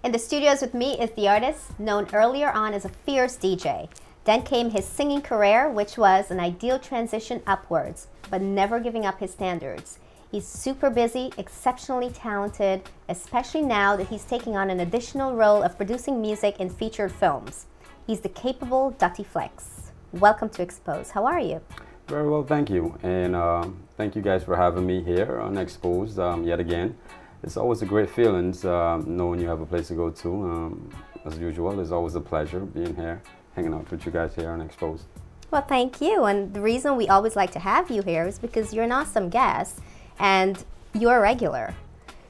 In the studios with me is the artist, known earlier on as a fierce DJ. Then came his singing career, which was an ideal transition upwards, but never giving up his standards. He's super busy, exceptionally talented, especially now that he's taking on an additional role of producing music in featured films. He's the capable Dutty Flex. Welcome to Expose. How are you? Very well, thank you. And thank you guys for having me here on Expose yet again. It's always a great feeling knowing you have a place to go to. As usual, it's always a pleasure being here, hanging out with you guys here on Expose. Well, thank you. And the reason we always like to have you here is because you're an awesome guest and you're a regular.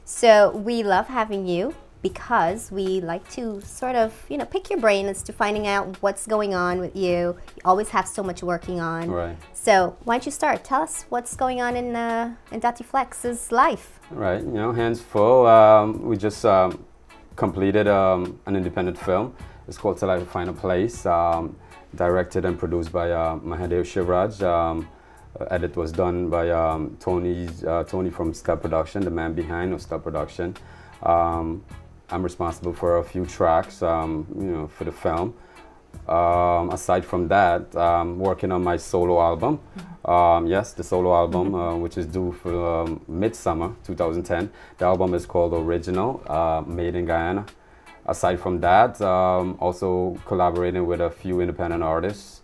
So we love having you because we like to sort of, pick your brain as to finding out what's going on with you. You always have so much working on. Right. So why don't you start? Tell us what's going on in Dutty Flex's life. Right, hands full. We just completed an independent film. It's called Till I Find a Place, directed and produced by Mahadev Shivraj. Edit was done by Tony from Step Production, the man behind Step Production. I'm responsible for a few tracks, for the film. Aside from that, working on my solo album. Yes, the solo album, which is due for midsummer 2010. The album is called Original, made in Guyana. Aside from that, also collaborating with a few independent artists,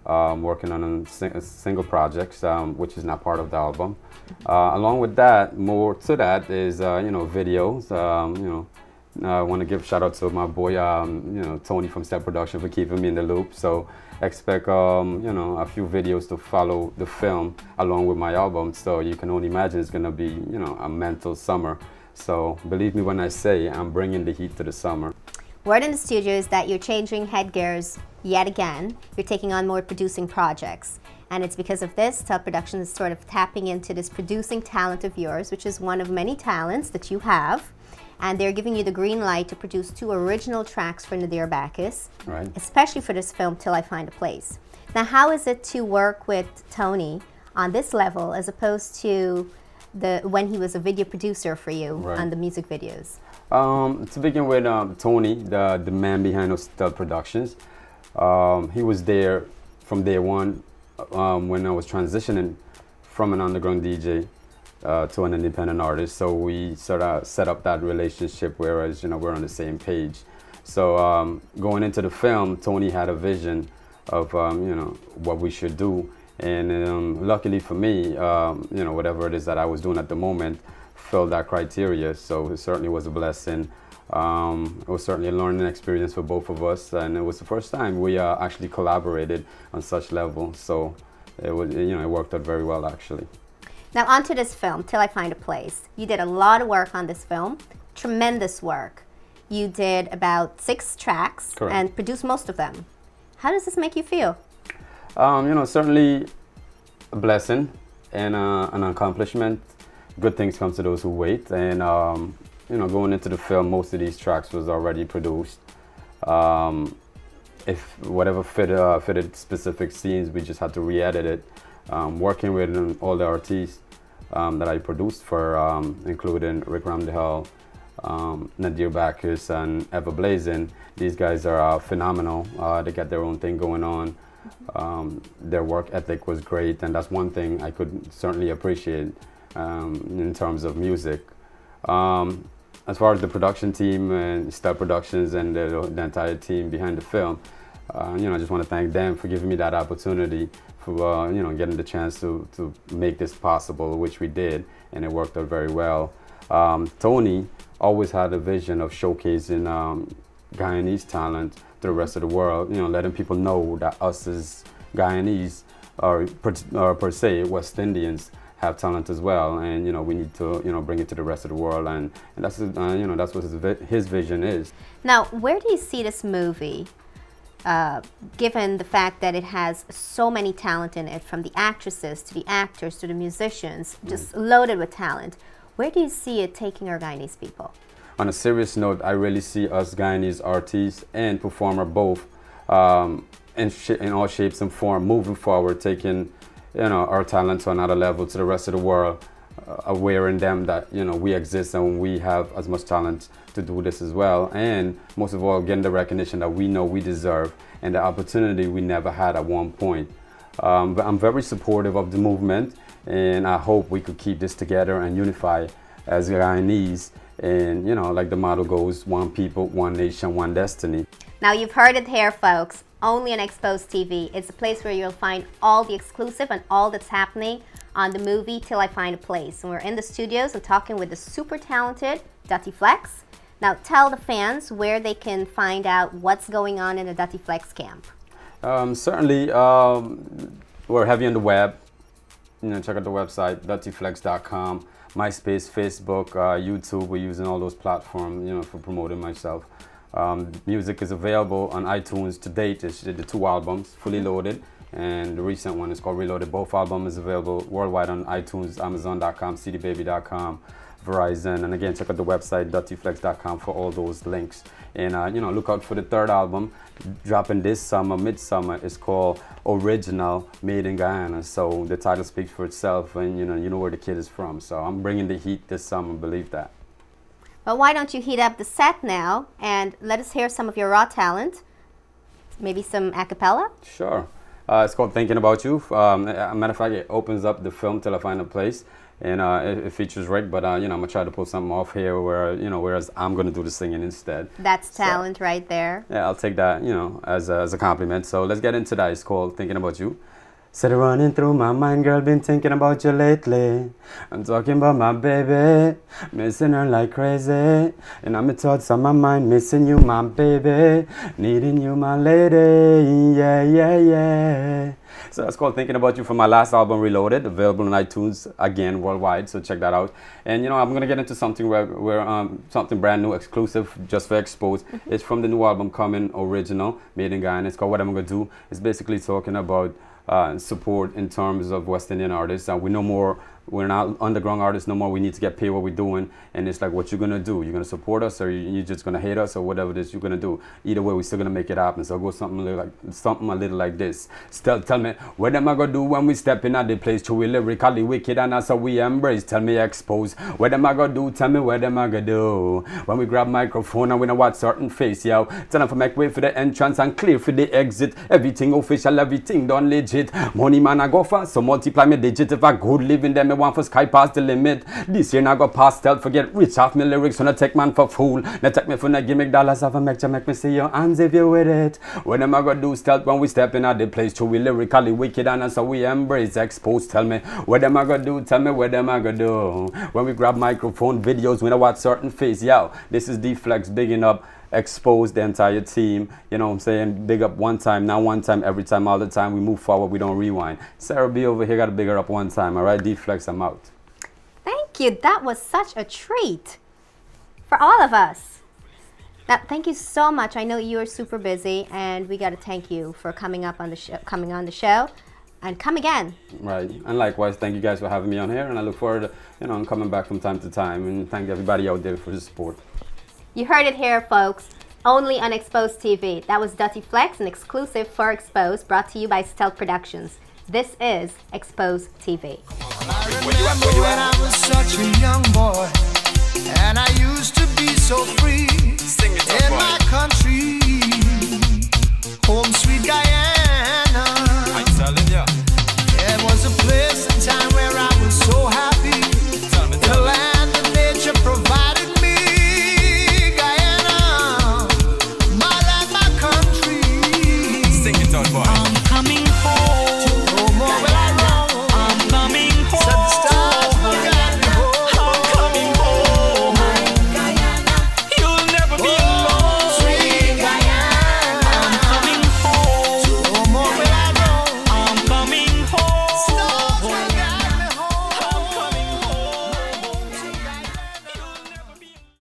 working on single projects, which is not part of the album. Along with that, more to that is, videos. I want to give shout out to my boy, Tony from Step Production for keeping me in the loop. So expect, a few videos to follow the film along with my album. So you can only imagine it's going to be, a mental summer. So believe me when I say I'm bringing the heat to the summer. Word in the studio is that you're changing headgears yet again. You're taking on more producing projects. And it's because of this, Step Production is sort of tapping into this producing talent of yours, which is one of many talents that you have. And they're giving you the green light to produce 2 original tracks for Nadir Bacchus, right, especially for this film, Till I Find a Place. Now, how is it to work with Tony on this level as opposed to when he was a video producer for you, right, on the music videos? To begin with, Tony, the man behind Step Productions, he was there from day one when I was transitioning from an underground DJ to an independent artist. So we sort of set up that relationship, whereas we're on the same page. So going into the film, Tony had a vision of what we should do, and luckily for me, whatever it is that I was doing at the moment filled that criteria. So it certainly was a blessing. It was certainly a learning experience for both of us, and it was the first time we actually collaborated on such level. So it was, it worked out very well actually. Now onto this film, Till I Find a Place. You did a lot of work on this film, tremendous work. You did about 6 tracks. Correct. And produced most of them. How does this make you feel? Certainly a blessing and an accomplishment. Good things come to those who wait. And going into the film, most of these tracks was already produced. If whatever fitted specific scenes, we just had to re-edit it. Working with all the artists that I produced for, including Rick Ramdehal, Nadir Bacchus, and Ever Blazing. These guys are phenomenal. They got their own thing going on. Their work ethic was great, and that's one thing I could certainly appreciate in terms of music. As far as the production team and Step Productions and the entire team behind the film, I just want to thank them for giving me that opportunity, for getting the chance to make this possible, which we did, and it worked out very well. Tony always had a vision of showcasing Guyanese talent to the rest of the world, letting people know that us as Guyanese, or per se West Indians, have talent as well, and we need to bring it to the rest of the world, and that's that's what his vision is. Now, where do you see this movie? Given the fact that it has so many talent in it, from the actresses to the actors to the musicians, just loaded with talent, where do you see it taking our Guyanese people? On a serious note, I really see us Guyanese artists and performer both in all shapes and form moving forward, taking our talent to another level, to the rest of the world. aware in them that, you know, we exist and we have as much talent to do this as well. And most of all, getting the recognition that we know we deserve and the opportunity we never had at one point. But I'm very supportive of the movement, and I hope we could keep this together and unify as Guyanese. And, you know, like the motto goes, one people, one nation, one destiny. Now you've heard it here, folks. Only on Exposed TV. It's a place where you'll find all the exclusive and all that's happening on the movie Till I Find a Place. And we're in the studios and talking with the super talented Dutty Flex. Now tell the fans where they can find out what's going on in the Dutty Flex camp. Certainly, we're heavy on the web. You know, check out the website, DuttyFlex.com, MySpace, Facebook, YouTube. We're using all those platforms, you know, for promoting myself. Music is available on iTunes to date. It's the 2 albums, fully loaded, and the recent one is called Reloaded. Both albums is available worldwide on iTunes, Amazon.com, CDBaby.com, Verizon, and again, check out the website, DuttyFlex.com, for all those links. And you know, look out for the 3rd album dropping this summer, midsummer. It's called Original, Made in Guyana. So the title speaks for itself, and you know where the kid is from. So I'm bringing the heat this summer, believe that. But why don't you heat up the set now and let us hear some of your raw talent? Maybe some a cappella? Sure. It's called Thinking About You. Matter of fact, it opens up the film Till I Find a Place. And it features Rick, but you know, I'm gonna try to pull something off here where, you know, whereas I'm gonna do the singing instead. That's talent right there. Yeah, I'll take that, you know, as a compliment. So let's get into that. It's called Thinking About You. Said running through my mind, girl, been thinking about you lately. I'm talking about my baby, missing her like crazy. And I'm in thoughts on my mind, missing you, my baby, needing you, my lady, yeah, yeah, yeah. So that's called Thinking About You from my last album, Reloaded, available on iTunes, again, worldwide, so check that out. And, you know, I'm going to get into something where something brand new, exclusive, just for Exposed. It's from the new album coming, Original, Made in Guyana. It's called What I'm Going to Do. It's basically talking about support in terms of West Indian artists. We no more, we're not underground artists no more. We need to get paid what we're doing. And it's like, what you're gonna do? You're gonna support us, or you're just gonna hate us, or whatever it is you're gonna do. Either way, we're still gonna make it happen. So I'll go something a little like this. Still tell me, what am I gonna do when we step in at the place? True, we lyrically wicked, and that's how we embrace. Tell me, Expose. What am I gonna do? Tell me, what am I gonna do? When we grab microphone and we know what certain face, yo. Tell them to make way for the entrance and clear for the exit. Everything official, everything done legit. Money man, I go fast, so multiply me digit. If I good living, then me want for sky past the limit. This year, I go past stealth, forget rich off me lyrics, when I take man for fool. Now take me for the gimmick dollars off a make me see your hands if you with it. What am I gonna do stealth when we step in at the place? True, we lyrically wicked, and so we embrace. Exposed, tell me, what am I gonna do? Tell me, what am I gonna do? When we grab microphone videos, we know what certain face, yo. This is DFlex, bigging up Expose the entire team, you know what I'm saying? Big up one time, not one time, every time, all the time. We move forward, we don't rewind. Sarah B over here got to big her up one time, all right? DFlex, I'm out. Thank you. That was such a treat for all of us. Now, thank you so much. I know you are super busy, and we got to thank you for coming on the show, and come again. Right, and likewise, thank you guys for having me on here, and I look forward to, you know, coming back from time to time, and thank everybody out there for the support. You heard it here, folks. Only on Exposed TV. That was Dutty Flex, an exclusive for Exposed, brought to you by Stealth Productions. This is Exposed TV. I remember when I was such a young boy.